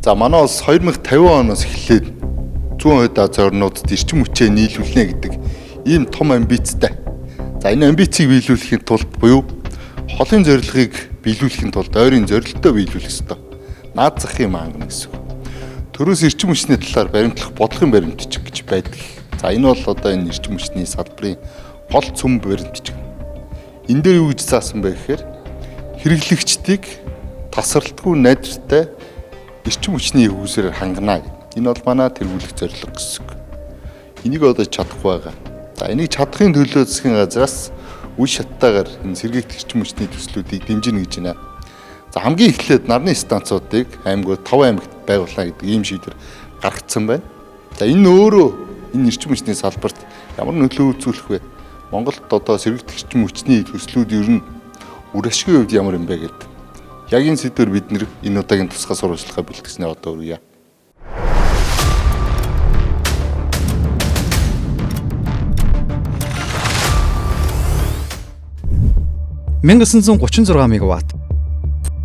За манай улс 2050 оноос эхлээд зүүн хойд Азийн орнуудад эрчим хүчээ нийлүүлнэ гэдэг ийм том амбицтай. За энэ амбицийг биелүүлэхийн тулд буюу холын зорилгыг биелүүлэхийн тулд ойрын зорилттой биелүүлэх ёстой. Наад захын мангана гэсэн үг. Төрөөс эрчим хүчний талаар баримтлах бодлогын баримтчиг гэж байдаг. За энэ бол одоо энэ эрчим хүчний салбарын гол цөм баримтчиг. Энэ дээр юу гэж заасан бэ гэхээр хэрэглэгчдийг тасралтгүй найдвартай эрчим хүчний хөвсөөр хангана гэдэг. Энэ бол манай тэргүүлэх зорилго гэсэн үг. Энийг одоо чадахгүй байгаа. За энийг чадахын төлөө засгийн газраас үе шаттайгаар энэ сэргээгдэх эрчим хүчний төслүүдийг дэмжинэ гэж байна. За хамгийн эхлээд нарны станцуудыг аймагуд 5 аймагт байгуулна гэдэг ийм шийдвэр гаргацсан байна. За энэ өөрөө энэ эрчим хүчний салбарт ямар нөлөө үзүүлэх вэ? Монголд одоо сэргээгдэх эрчим хүчний төслүүд ер нь үр ашигын хувьд ямар юм бэ гэдэг. Яг энэ сэдвээр бид энэ удаагийн тусгай сурвалжлагаа бэлтгэснээр одоо үргэлж. 1936 мегаватт.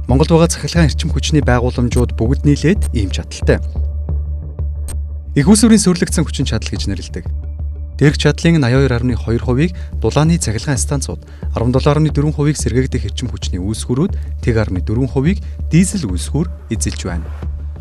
Монголд байгаа цахилгаан эрчим хүчний байгууламжууд бүгд нийлээд ийм чадалтай. Их усүрийн сүрлэгдсэн хүчин чадал гэж нэрлэдэг. Дээрх чадлын 82.2%-ийг дулааны цахилгаан станцууд, 17.4%-ийг сэргээгдэх эрчим хүчний үүсгүүрүүд, 1.4%-ийг дизель үүсгүүр эзэлж байна.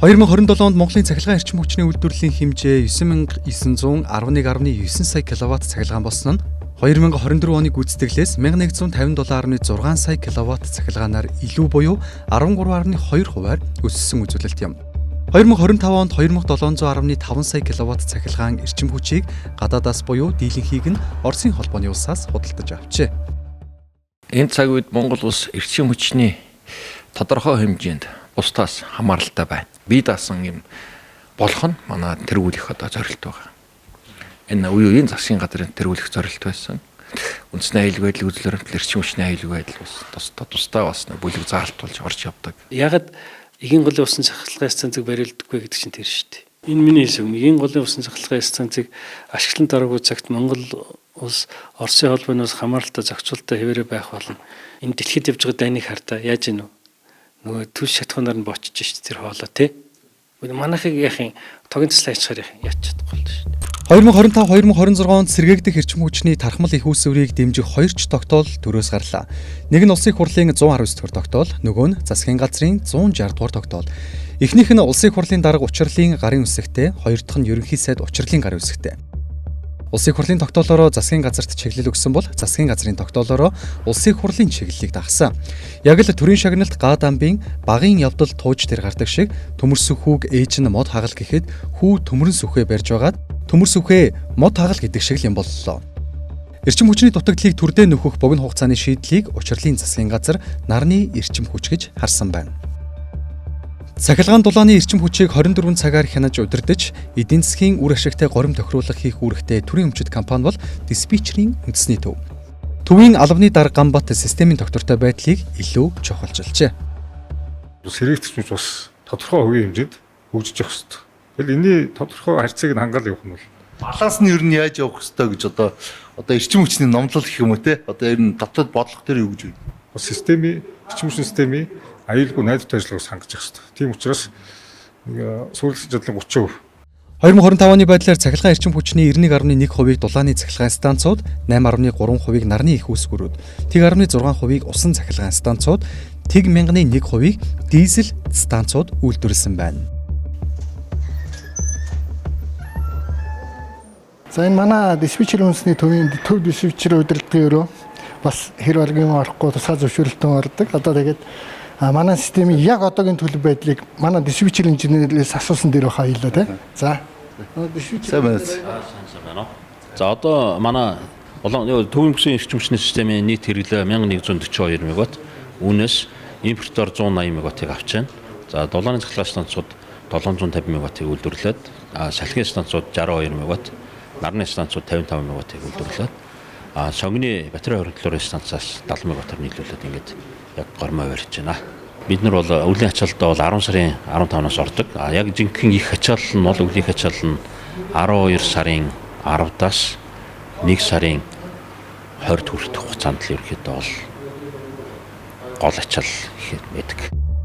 2027 онд Монголын цахилгаан эрчим хүчний үйлдвэрлэлийн хэмжээ 9911.9 сая киловатт цахилгаан болсон нь 2024 оны гүйцэтгэлээс 1157.6 сая киловатт цахилгаанаар илүү буюу 13.2%-аар өссөн үзүүлэлт юм. 2025 онд 2710.5 сая киловатт цахилгаан эрчим хүчийг гадаадаас буюу дийлэнхийг нь Оросын холбооны улсаас худалдаж авчээ. Энэ цаг үед Монгол улс эрчим хүчний тодорхой хэмжээнд бусдаас хамааралтай байна. Бие даасан юм болох нь манай тэргүүлэх одоо зорилт байгаа. Энэ үеийн засгийн газрын тэргүүлэх зорилт байсан. Үндэсний аюулгүй байдлыг үзлэр эрчим хүчний аюулгүй байдал бас тусдаа бас бүлэг заалтуулж орж явдаг. Ягаад эгийн голын усан цахилгаан станцыг барилдаггүй гэдэг чинь тэр шүү дээ. Энэ миний хэлсэн. Эгийн голын усан цахилгаан станцыг ашиглан дараагүй цагт Монгол улс Оросын холбооноос хамааралтай зохицуулалтаа хэвээрээ байх болно. Энэ дэлхийд явж байгаа дайныг хартаа яаж ийнү? Нөгөө түлш шатхуунаар нь боочж шүү дээ тэр хоолой тий. Манайхыг яахын тогийн туслаа ачаар яач чадахгүй л шүү дээ. 2025-2026 онд сэргээгдэх эрчим хүчний тархмал их үүсвэрийг дэмжих 2 ч тогтоол төрөөс гарлаа. Нэг нь улсын хурлын 119 дугаар тогтоол, нөгөө нь засгийн газрын 160 дугаар тогтоол. Эхнийх нь улсын хурлын дарга учрлын гарын үсэгтэй, хоёр дахь нь ерөнхий сайд учрлын гарын үсэгтэй. Улсын хурлын тогтоолоороо засгийн газарт чиглэл өгсөн бол засгийн газрын тогтоолоороо улсын хурлын чиглэлийг дагсан. Яг л төрийн шагналт гаад амбын багын явдал тууж тэр гардаг шиг төмөр сүхүүг ээж нь мод хагал гэхэд хүү төмөрн сүхээ барьж байгаад төмөр сүхээ мод хагал гэдэг шиг л юм боллоо. Эрчим хүчний дутагдлыг төрдөө нөхөх богино хугацааны шийдлийг учрлын засгийн газар нарны эрчим хүч гэж харсан байна. Цахилгаан дулааны эрчим хүчийг 24 цагаар хянаж удирдах, эдийн засгийн үр ашигтай горим тохируулга хийх үүрэгтэй төрийн өмчит компани бол диспетчерийн үндэсний төв. Төвийн албаны дарга Ганбат системийн доктортой байдлыг илүү чухалчилжээ. Сэргээгдэх хүч бас тодорхой хувийн хэмжээнд хөгжиж явах хэрэгтэй. Тэгэл энэний тодорхой харьцааг нь хангаал явах нь бол Баланс нь ер нь яаж явах ёстой гэж одоо эрчим хүчний номлол гэх юм уу те? Одоо ер нь дотоод бодлого дээр юу гэж байна? системийн эрчим хүчний системийн аюулгүй найдвартай ажиллагааг хангаж явах хэрэгтэй. Тийм учраас сүүлчийн чадлын 30%. 2025 оны байдлаар цахилгаан эрчим хүчний 91.1%-ийг дулааны цахилгаан станцууд, 8.3%-ийг нарны их үүсгүүрүүд, 1.6%-ийг усан цахилгаан станцууд, 1,001%-ийг дизель станцууд үйлдвэрлэсэн байна. За энэ манай диспетчер үндэсний төвийн төв диспетчер удирдлагын өрөө бас хэр баргийн орохгүй тусгай зөвшөөрлөлтөнд ордог. Одоо тэгээд манай системийн яг одоогийн төлөв байдлыг манай диспетчер инженераас асуусан дээр баха хэлээ тий. За. Диспетчер байна. За одоо манай төвийн бүсийн эрчим хүчний системийн нийт хэрэглээ 1142 мегаватт. Үүнээс импортоор 180 мегаваттыг авч байна. За дулааны цахилгаан станцууд 750 мегаваттыг үйлдвэрлээд, салхины станцууд 62 мегаватт, нарны станцууд 55 мегаваттыг үйлдвэрлээд, шогны батарей хоригдлын станцаас 70 мегаваттаар нийлүүлээд ингээд яг гормоо барьж байна. Бид нар бол өвлийн ачаалтаа бол 10 сарын 15-наас ордог. Яг жинхэнэ их ачаал нь бол өвлийн ачаал нь 12 сарын 10-аас 1 сарын 20 хүртэх хугацаанд л ерөөхдөө бол гол ачаал байдаг.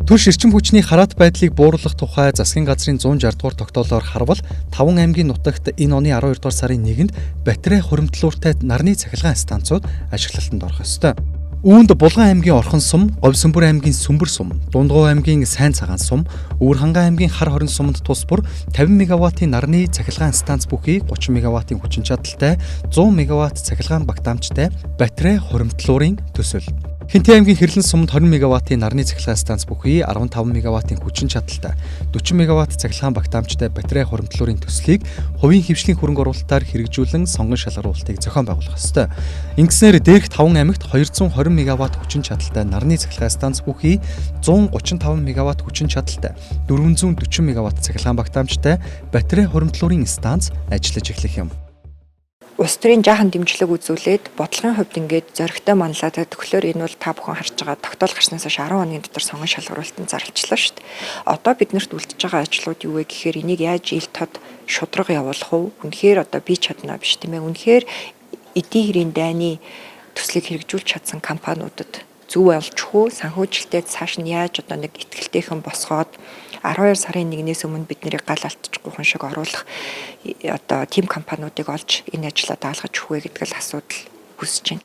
Түр ширчим хүчний хараат байдлыг бууруулах тухай засгийн газрын 160 дугаар тогтоолоор харвал 5 аймгийн нутагт энэ оны 12 дугаар сарын 1-нд батарей хуримтлууртай нарны цахилгаан станцууд ашиглалтанд орох ёстой. Үүнд Булган аймгийн Орхон сум, Говьсөнбөр аймгийн Сүмбэр сум, Дундгов аймгийн Сайн цагаан сум, Өвөрхангай аймгийн Хар хорин сумд тус бүр 50 мегаваттын нарны цахилгаан станц бүхий 30 мегаваттын хүчин чадалтай 100 мегаватт цахилгаан багтаамжтай батарей хуримтлуурын төсөл. Хинтээ аймгийн Хэрлэн сумд 20 мегаваттын нарны цахилгаан станц бүхий 15 мегаваттын хүчин чадалтай 40 мегаватт цахилгаан багтаамжтай батарей хуримтлуурын төслийг хувийн хөвшлийн хөрөнгө оруулалтаар хэрэгжүүлэн сонгон шалгаруулалтыг зохион байгуулах ёстой. Ингэснээр дээрх 5 аймагт 220 мегаватт хүчин чадалтай нарны цахилгаан станц бүхий 135 мегаватт хүчин чадалтай 440 мегаватт цахилгаан багтаамжтай батарей хуримтлуурын станц ажиллаж эхлэх юм. Улс төрийн жаахан дэмжлэг үзүүлээд бодлогын хувьд ингээд зоригтой манлаад төгөлөөр энэ бол та бүхэн харж байгаа тогтоол гарснаас хойш 10 хоногийн дотор сонгон шалгаруулалтанд зарлчлаа шүү дээ. Одоо биднэрт үлдэж байгаа ажлууд юу вэ гэхээр энийг яаж ил тод шудраг явуулах вэ? Үнэхээр одоо би чадна биш тийм ээ. Үнэхээр эдийн хэрийн дайны төслийг хэрэгжүүлж чадсан компаниудад зөв олжих уу? Санхүүжилтээ цааш нь яаж одоо нэг ихтгэлтэйхэн босгоод 12 сарын 1-ээс өмнө бид нарыг гал алтчихгүй хүн шиг оруулах одоо тим компаниудыг олж энэ ажлаа даалгаж өгөх вэ гэдэг л асуудал үүсэж байна.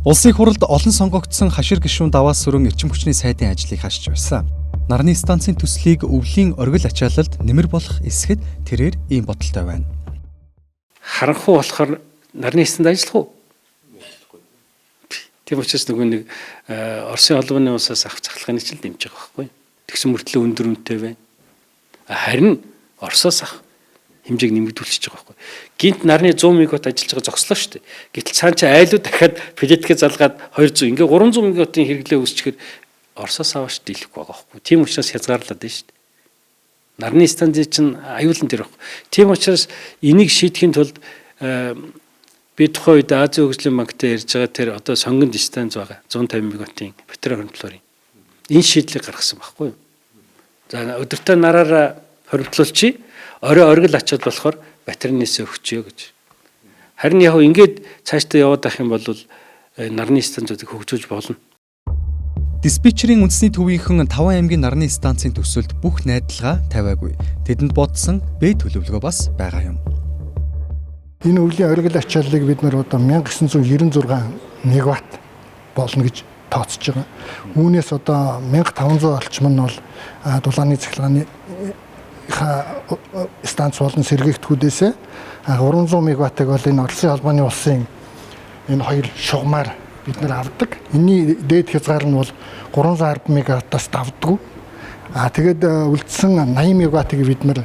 Улсын хурлд олон сонгогдсон хашир гишүүн даваас сүрэн эрчим хүчний сайдын ажлыг хашиж байсан. Нарны станцын төслийг өвлийн оргил ачаалалд нэмэр болох эсэхэд тэрээр ийм бодолтой байна. Харанхуй болохоор нарны станцд ажиллах уу? Тийм учраас нөгөө нэг Оросын холбооны улсаас авах цахилгааны чинь дэмжиж байгаа байхгүй. Тэгсэн мөртлөө өндөр үнэтэй байна. Харин Оросоос авах хэмжээг нэмэгдүүлчихэж байгаа байхгүй. Гинт нарны 100 мегаватт ажиллаж байгаа зогслоо шүү дээ. Гэтэл цаан чи айлуу дахиад плиткээ залгаад 200 ингээ 300 мегаваттын хэрэглээ үүсчихээр Оросоос аваач дийлэхгүй байгаа байхгүй. Тийм учраас хязгаарлаад байна шүү дээ. Нарны станцын чинь аюулан дээр байхгүй. Тийм учраас энийг шийдэхин тулд би тухайн үед Азийн хөгжлийн банктай ярьж байгаа тэр одоо сонгонд станц байгаа 150 мегаваттын батарей хуримтлуурын энэ шийдлийг гаргасан байхгүй юу. За өдөртөө нараараа хуримтлуулчих, орой оргил ачаад болохоор батарейнээс өгчөө гэж. Харин яг ингээд цаашдаа яваад ах юм бол нарны станцуудыг хөгжүүлж болно. Диспетчерийн үндэсний төвийнхэн 5 аймгийн нарны станцын төсөлд бүх найдалгаа тавиагүй. Тэдэнд бодсон б төлөвлөгөө бас байгаа юм. Энэ өвлийн оргил ачааллыг бид нар одоо 1996 мегаватт болно гэж тооцож байгаа. Үүнээс одоо 1500 орчим нь бол дулааны цахилгааны станц болон сэргээгдэхүүдээс 300 мегаваттыг бол энэ Оросын холбооны улсын энэ хоёр шугамар бид нар авдаг. Энийний дээд хязгаар нь бол 310 мегаваттаас давдггүй. Тэгээд үлдсэн 80 мегаваттыг бид нар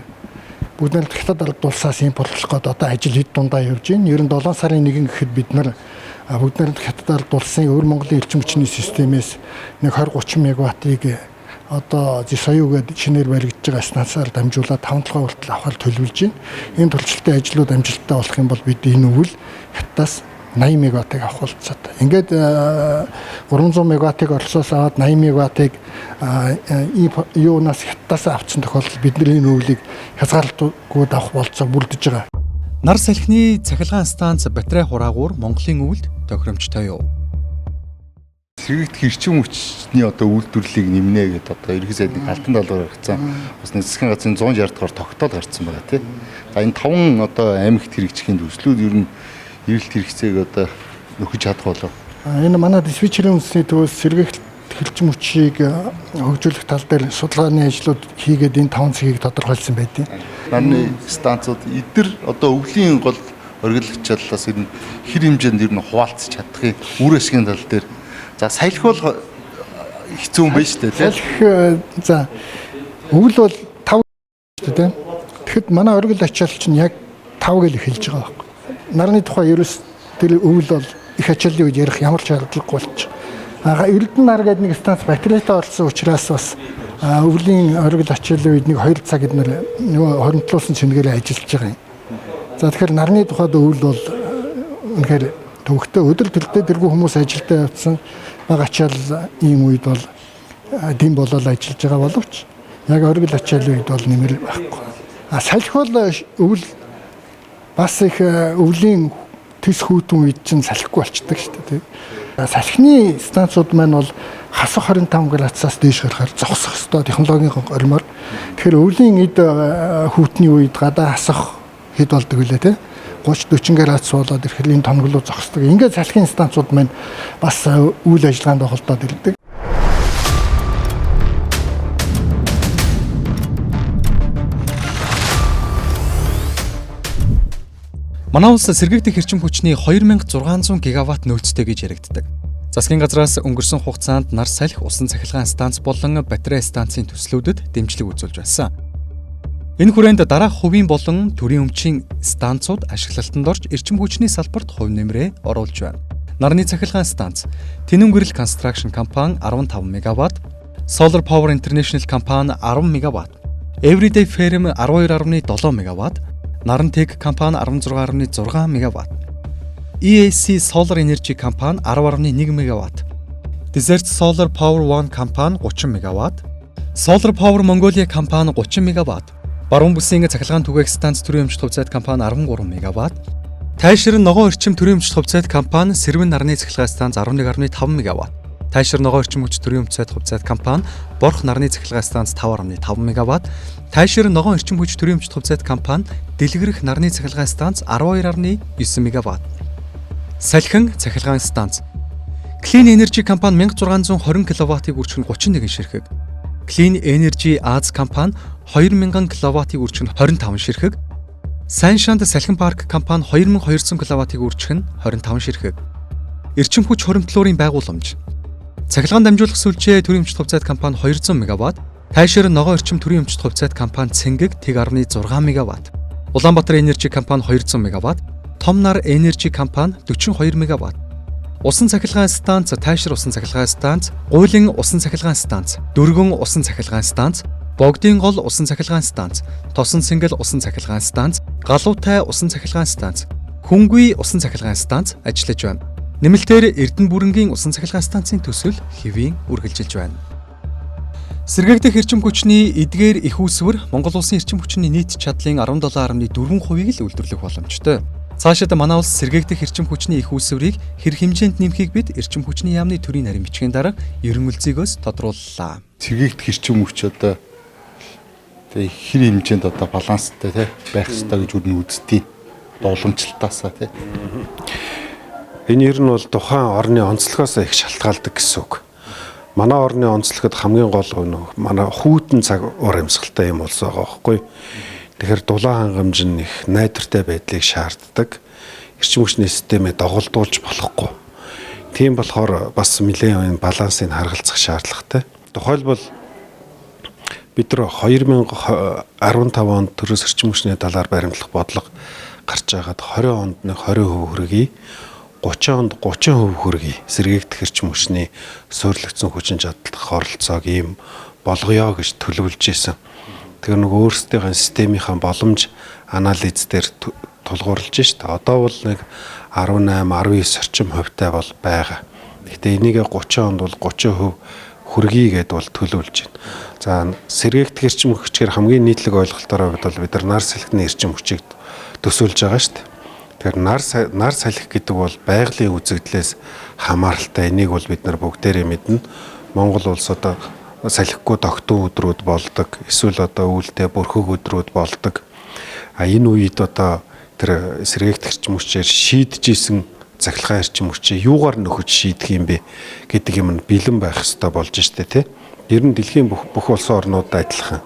бүгд нэг хятад арга улсаас импортлох гээд одоо ажил хэд дундаа явж байна. 97 сарын 1 гэхэд бид нар бүгд нэг хятад арга улсын өвөр Монголын эрчим хүчний системээс нэг 20-30 мегаваттыг одоо соёугээд шинээр баригдаж байгаа станцаар дамжуулаад 5-7 хүртэл авахар төлөвлөж байна. Энэ төлөвлөлтийн ажлууд амжилттай болох юм бол бид энэ өвөл хятадаас 80 мегаваттыг авах болцоотой. Ингээд 300 мегаваттыг Оросоос аваад 80 мегаваттыг юунаас хятадаас авсан тохиолдолд бидний энэ өвлийг хязгаарлалтгүй авах болцоог бүрдэж байгаа. Нар салхины цахилгаан станц батарей хураагуур Монголын өвөлд тохиромжтой юу? Сэргийгдэх эрчим хүчний одоо үйлдвэрлэлийг нэмнэ гэдэг одоо ерхий сайдын алтан даалгавар гаргацсан. Бас засгийн газрын 160 дугаар тогтоол гарцсан байгаа тийм. За энэ 5 одоо аймагт хэрэгжихийн төслүүд ер нь эрэлт хэрэгцээг одоо нөхөж чадах болов. Энэ манай диспетчерийн үндэсний төвөөс сэргээгдэх эрчим хүчийг хөгжүүлэх тал дээр судалгааны ажлууд хийгээд энэ 5 цагийг тодорхойлсон байдیں۔ Нарны станцууд эдгээр одоо өвлийн гол оргил ачааллаас ер нь хэр хэмжээнд ер нь хуваалцах чадахын үр ашигын тал дээр за салхи бол хэцүү юм байна шүү дээ тийм. Салхи за өвөл бол 5 шүү дээ. Тэгэхэд манай оргил ачаалал чинь яг 5 гэж хэлж байгаа байхгүй. Нарны тухай ерөөс тэр өвөл бол их ачааллыг ярих ямар ч шаардлагагүй болчих. Эрдэнэ нар гэдэг нэг станц батарейтай олсон учраас бас өвлийн оргил ачааллын үед нэг 2 цаг эднэр нөгөө хоримтлуулсан цэнгэлээ ажиллаж байгаа юм. За тэгэхээр нарны тухайд өвөл бол үнэхээр төвхтөө өдөр төртөө тэргүй хүмүүс ажилдаа явцсан баг ачаал ийм үед бол дэм болол ажиллаж байгаа боловч яг оргил ачааллын үед бол нэмэр байхгүй. Салхи бол өвөл бас их өвлийн төс хүүтэн үед чинь салхигүй болчдөг шүү дээ. Салхины станцууд маань бол хасах 25 градусаас дээш гарахаар зогсох ёстой технологийн ормоор. Тэгэхээр өвлийн эд хүүтний үед гадаа хасах хэд болдог үлээ те. 30-40 градус болоод ирэхээр энэ тонглоо зогсдог. Ингээд салхины станцууд маань бас үйл ажиллагаанд холдоод ирдэг. Манай улс сэргээгдэх эрчим хүчний 2600 гигаватт нөөцтэй гэж яригддаг. Засгийн газраас өнгөрсөн хугацаанд нар салхи усан цахилгаан станц болон батарей станцын төслүүдэд дэмжлэг үзүүлж байсан. Энэ хүрээнд дараах хувийн болон төрийн өмчийн станцууд ашиглалтанд орж эрчим хүчний салбарт хувь нэмрээ оруулж байна. Нарны цахилгаан станц, Тэнэн гэрэл Construction компани 15 мегаватт, Solar Power International компани 10 мегаватт, Everyday Firm 12.7 мегаватт, Нарантек компани 16.6 мегаватт, EAC Solar Energy компани 10.1 мегаватт, Desert Solar Power One компани 30 мегаватт, Solar Power Mongolia компани 30 мегаватт, Баруун бүсийн цахилгаан түгээх станц төрийн өмчт хувьцаат компани 13 мегаватт, Тайшир ногоон орчим төрийн өмчт хувьцаат компани Сэрвэн нарны цахилгаан станц 11.5 мегаватт, Тайшир ногоон орчим хүч төрийн өмчт хувьцаат компани Борх нарны цахилгаан станц 5.5 мегаватт, Тайшир ногоон орчим хүч төрийн өмчт хувьцаат компани Дэлгэрэх нарны цахилгаан станц 12.9 мегаватт. Салхин цахилгаан станц. Clean Energy компани 1620 кВт-ыг үржих нь 31 ширхэг. Clean Energy Аз компани 2000 кВт-ыг үржих нь 25 ширхэг. Сайншанд салхин парк компани 2200 кВт-ыг үржих нь 25 ширхэг. Эрчим хүч хуримтлуурын байгууламж. Цахилгаан дамжуулах сүлжээ төрийн өмчт хувьцаат компани 200 мегаватт. Тайшир ногоон орчим төрийн өмчт хувьцаат компани Цэнгэг 1.6 мегаватт. Улаанбаатар Energy компани 200 мегаватт, Томнар Energy компани 42 мегаватт. Усан цахилгаан станц, Тайшир усан цахилгаан станц, Гуйлын усан цахилгаан станц, Дөргөн усан цахилгаан станц, Богдын гол усан цахилгаан станц, Тосон Сэнгэл усан цахилгаан станц, Галуутай усан цахилгаан станц, Хөнгүй усан цахилгаан станц ажиллаж байна. Нэмэлтээр Эрдэнэ бүрэнгийн усан цахилгаан станцын төсөл хэвийн үргэлжилж байна. Сэргээгдэх эрчим хүчний эдгээр их үүсвэр Монгол улсын эрчим хүчний нийт чадлын 17.4%-ийг л үйлдвэрлэх боломжтой. Цаашид манай улс сэргээгдэх эрчим хүчний их үүсвэрийг хэр хэмжээнд нэмэхийг бид эрчим хүчний яамны төрийн нарийн бичгийн дарга ерөн үлзийгөөс тодрууллаа. Сэргээгдэх эрчим хүч одоо тэг хэр хэмжээнд одоо баланстай тий байх ёстой гэж үдэн үзтий. Уламжлалтаасаа тий. Энэ ер нь бол тухайн орны онцлогоос их шалтгаалдаг гэсэн үг. Манай орны онцлогод хамгийн гол нь манай хүүтэн цаг уур амьсгалтай юм болсон байгаа байхгүй. Тэгэхээр дулаан хангамж нь их найдвартай байдлыг шаарддаг. Эрчим хүчний системээ доголдуулж болохгүй. Тийм болохоор бас нэлээд балансыг харгалзах шаардлагатай. Тухайлбал бид нар 2015 онд төрөөс эрчим хүчний талаар баримтлах бодлого гарч байгаад 20 онд нэг 20% хүргэе. 30 онд 30% хүргэе. Сэргээгдэх эрчим хүчний суйрлагдсан хүчин чадлах оролцоог ийм болгоё гэж төлөвлөж исэн. Тэр нэг өөрсдийнхээ системийнхаа боломж анализ дээр тулгуурлаж шít. Одоо бол нэг 18-19 орчим хувьтай бол байгаа. Гэхдээ энийг 30 онд бол 30% хүргэе гэдээ бол төлөвлөж байна. За сэргээгдэх эрчим хүчээр хамгийн нийтлэг ойлголтоор бол бид нар нар салхины эрчим хүчийг төсөөлж байгаа шít. Тэгэхээр нар салхи гэдэг бол байгалийн үзэгдлээс хамааралтай. Энийг бол бид нар бүгдээрээ мэднэ. Монгол улс одоо салхигүй тогтун өдрүүд болдог. Эсвэл одоо үүлдээ бүрхэг өдрүүд болдог. Энэ үед одоо тэр сэргээгдэх эрчим хүчээр шийдэж исэн цахилгаан эрчим хүчээ юугаар нөхөж шийдэх юм бэ гэдэг юм нь бэлэн байх хэрэгтэй болж штэ тий. Ер нь дэлхийн бүх улсын орнуудад адилхан.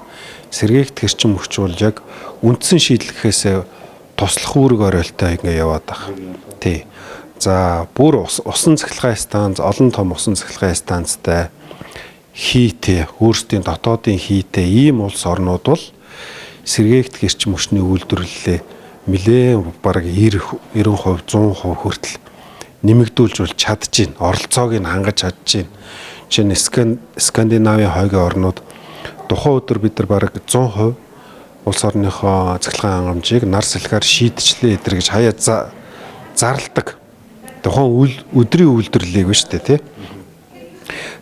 Сэргээгдэх эрчим хүч бол яг үндсэн шийдлэхээс туслах үүрэг оройлтой ингэ яваад байгаа. Тий. За бүр усан цахилгаан станц, олон том усан цахилгаан станцтай хийтэй, өөрсдийн дотоодын хийтэй ийм улс орнууд бол сэргээгдэх эрчим хүчний үйлдвэрлэлээ нэлээд бараг 90%, 100% хүртэл нэмэгдүүлж бол чадчихээн. Оролцоог нь хангаж чадчихээн. Жишээ нь Скандинавын хойгийн орнууд тухайн өдөр бид нар бараг 100% улс орныхоо цахилгаан хангамжийг нар салхиар шийдчлээ эдэр гэж хаяа зарладаг. Тухайн өдрийн үйлдвэрлэлийг биш үү тий.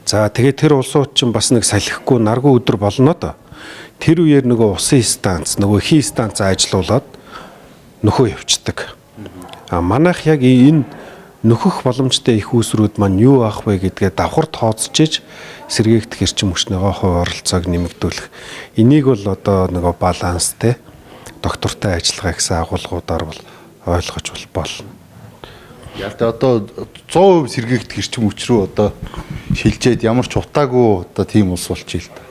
За тэгээд тэр улсууд чинь бас нэг салхихгүй наргүй өдөр болно доо. Тэр үеэр нөгөө усын станц, нөгөө хий станц ажилуулад нөхөө явцдаг. Манайх яг энэ нөхөх боломжтой их үүсрүүд маань юу авах вэ гэдгээ давхар тооцож сэргээгдэх эрчим хүчнийхөө хувь оролцоог нэмэгдүүлэх. Энийг бол одоо нөгөө баланстай доктортой ажиллагаа гэсэн агуулгуудаар бол ойлгож болно. Яг та одоо 100% сэргээгдэх эрчим хүч рүү одоо шилжээд ямар ч утаагүй одоо тийм ус болчих л та.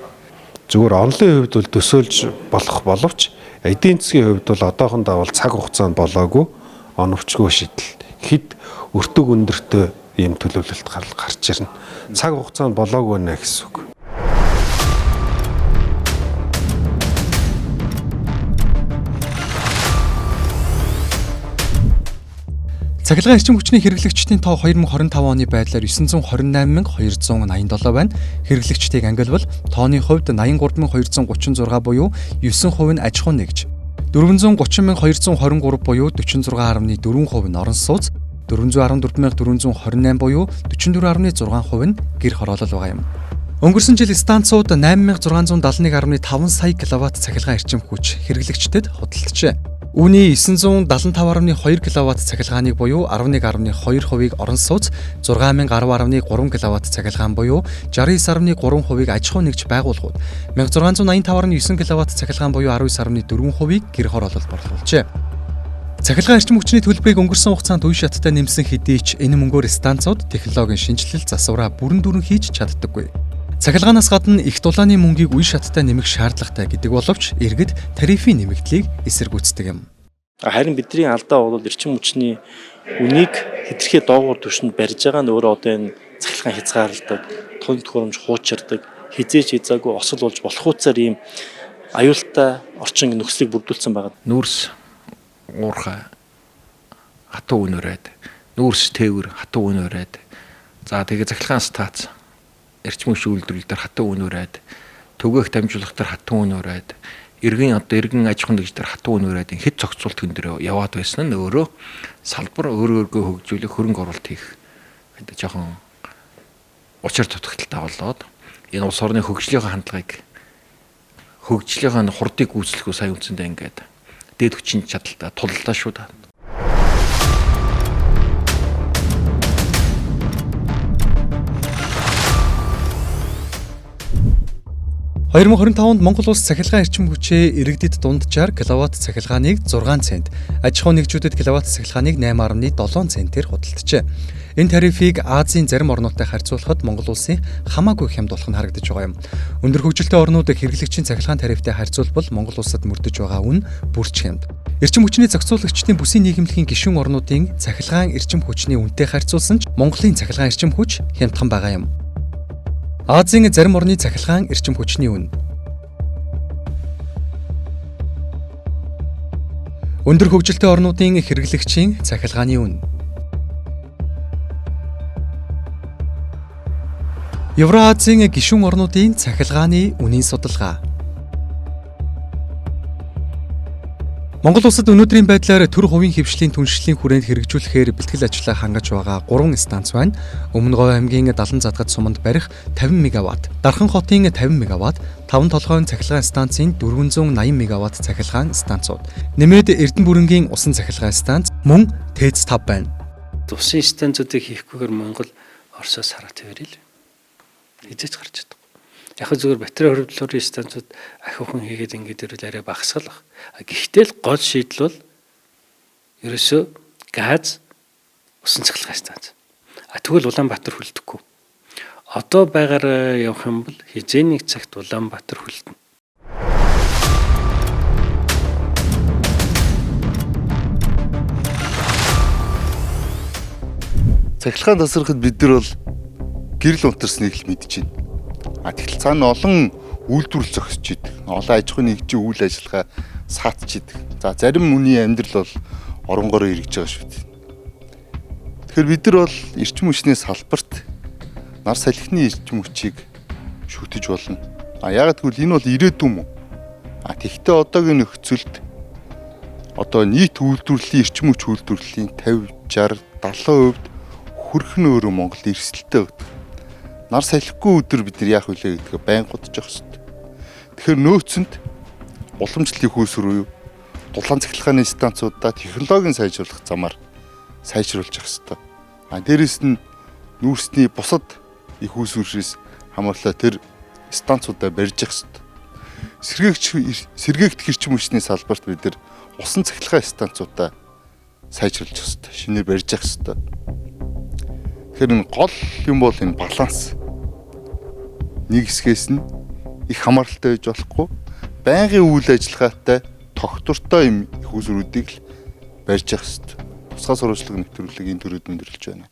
Зүгээр онлын хувьд бол төсөөлж болох боловч эдийн засгийн хувьд бол одоохондоо бол цаг хугацаанд болоогүй оновчгүй шийдэл. Хэд өртөг өндөртэй ийм төлөвлөлт гарч ирнэ. Цаг хугацаанд болоогүй нэ гэсэн үг. Цахилгаан эрчим хүчний хэрэглэгчдийн тоо 2025 оны байдлаар 928,287 байна. Хэрэглэгчдийг ангилбал тооны хувьд 83,236 буюу 9% нь аж ахуй нэгж, 430,223 буюу 46.4% нь орон сууц, 414,428 буюу 44.6% нь гэр хороолол байгаа юм. Өнгөрсөн жил станцууд 8671.5 сая кВт цахилгаан эрчим хүч хэрэглэгчдэд худалджээ. Үүний 975.2 кВт цахилгааныг буюу 11.2%-ийг орон сууц, 6010.3 кВт цахилгаан буюу 69.3%-ийг аж ахуй нэгж байгууллагууд, 1685.9 кВт цахилгаан буюу 19.4%-ийг гэр хороололд борлуулжээ. Цахилгаан эрчим хүчний төлбөрийг өнгөрсөн хугацаанд үе шаттай нэмсэн хэдий ч энэ мөнгөөр станцууд технологийн шинжилэл засвараа бүрэн дүүрэн хийж чаддаггүй. Цахилгаанаас гадна их дулааны мөнгийг үе шаттай нэмэх шаардлагатай гэдэг боловч иргэд тарифын нэмэгдлийг эсэргүүцдэг юм. Харин бидний алдаа бол эрчим хүчний үнийг хэтэрхий доогуур түвшинд барьж байгаа нь өөрөө одоо энэ цахилгаан хязгаарладаг, тун төхөөрөмж хуучирдаг, хизээч хязгааргүй осол болж болох утсаар ийм аюултай орчин нөхцөлийг бүрдүүлсэн байгаа. Нүүрс уурхай хатуу үнөрээд, нүүрс тээвэр хатуу үнөрээд. За тэгээ цахилгаан стац эрчим хүч үйлдвэрлэл дээр хатуу үнөрээд, түгээх дамжуулах дээр хатуу үнөрээд, иргэн аж ахуйн нэгж дээр хатуу үнөрээд хэд зохицуулт хүн дээр яваад байсан нь өөрөө салбар өөрөөгөө хөгжүүлэх хөрөнгө оруулалт хийх гэдэг жоохон учир дутагдaltaй болоод энэ улс орны хөгжлийн хандлагыг хөгжлийн хурдыг гүйцэтгэх сая үндсэндээ ингээд дээд хүчин чадалтай туллаа шүү дээ. 2025 онд Монгол улс цахилгаан эрчим хүчээ иргэдэд дунджаар киловатт цахилгааныг 6 цент, аж ахуй нэгжүүдэд киловатт цахилгааныг 8.7 центээр худалджээ. Энэ тарифыг Азийн зарим орнуудтай харьцуулахад Монгол улсын хамаагүй хямд болох нь харагдаж байгаа юм. Өндөр хөгжилтэй орнууд хэрэглэгчийн цахилгаан тарифтай харьцуулбал Монгол улсад мөрдөж байгаа үн бүрч хямд. Эрчим хүчний зохицуулагчдын бүсийн нийгэмлэгийн гишүүн орнуудын цахилгаан эрчим хүчний үнэтэй харьцуулсан ч Монголын цахилгаан эрчим хүч хямдхан байгаа юм. Азийн зарим орны цахилгаан эрчим хүчний үн. Өндөр хөгжилтэй орнуудын хэрэглэгчийн цахилгааны үн. Евразийн гишүүн орнуудын цахилгааны үнийн судалгаа. Монгол улсад өнөөдрийн байдлаар төр хувийн хөвшлийн түншлэлийн хүрээнд хэрэгжүүлэхээр бэлтгэл ажлаа хангаж байгаа 3 станц байна. Өмнөговь аймгийн Далан задгад суманд барих 50 МВт, Дархан хотын 50 МВт, 5 толгойн цахилгаан станцын 480 МВт цахилгаан станцууд. Нэмээд Эрдэнэ бүрэнгийн усан цахилгаан станц мөн ТЭЦ 5 байна. Усын станцуудыг хийхгүйгээр Монгол Оросоос хараад тавирал. Хизээч гарч чаддаг. Яг зөвхөн батарей хөрвүүлэлтийн станцууд ахиухан хийгээд ингээд ирвэл арай багасгалах. Гэхдээ л гол шийдэл бол ерөөсөө газ усан цахилгаан станц. Тэгвэл Улаанбаатар хөлдөхгүй. Одоо байгаараа явах юм бол хизээний цагт Улаанбаатар хөлдөнө. Цахилгаан тасрахад бид нар бол гэрэл унтарсныг л мэдж байна. Тэгтэл цаана олон үйлдвэрлэл зогсож идэг. Олон аж ахуйн нэгжийн үйл ажиллагаа саатж идэг. За зарим хүний амьдрал бол оронгороо эргэж байгаа шүү дээ. Тэгэхээр бид нар бол эрчим хүчний салбарт нар салхины эрчим хүчийг шүтэж болно. Яагаад гэвэл энэ бол ирээдүйн мөн. Тэгвэл одоогийн нөхцөлд одоо нийт үйлдвэрлэлийн эрчим хүч үйлдвэрлэлийн 50, 60, 70% хүрэх нь өөрөө Монголд эрсдэлтэй байдаг. Нар салхигүй өдөр бид нар яах вүлээ гэдгээ байн годож явах хэрэгтэй. Тэгэхээр нөөцөнд уламжлалын хөөс рүү дулаан цахилгааны станцуудаа технологийн сайжруулах замаар сайжруулж явах хэрэгтэй. Дээрээс нь нүүрсний бусад их үүсвэрээс хамаарлаа тэр станцуудаа барьж явах хэрэгтэй. Сэргээгдэх эрчим хүчний салбарт бид нар усан цахилгаан станцуудаа сайжруулж явах хэрэгтэй. Шинээр барьж явах хэрэгтэй. Тэгэхээр энэ гол юм бол энэ баланс. Нэг хэсгээс нь их хамааралтай байж болохгүй, байнгын үйл ажиллагаатай тогтвортой юм их үзрүүдийг л барьж явах хэрэгтэй. Тусгай сурвалжлага нэвтрүүлэг энэ төрөд өндөрлөж байна.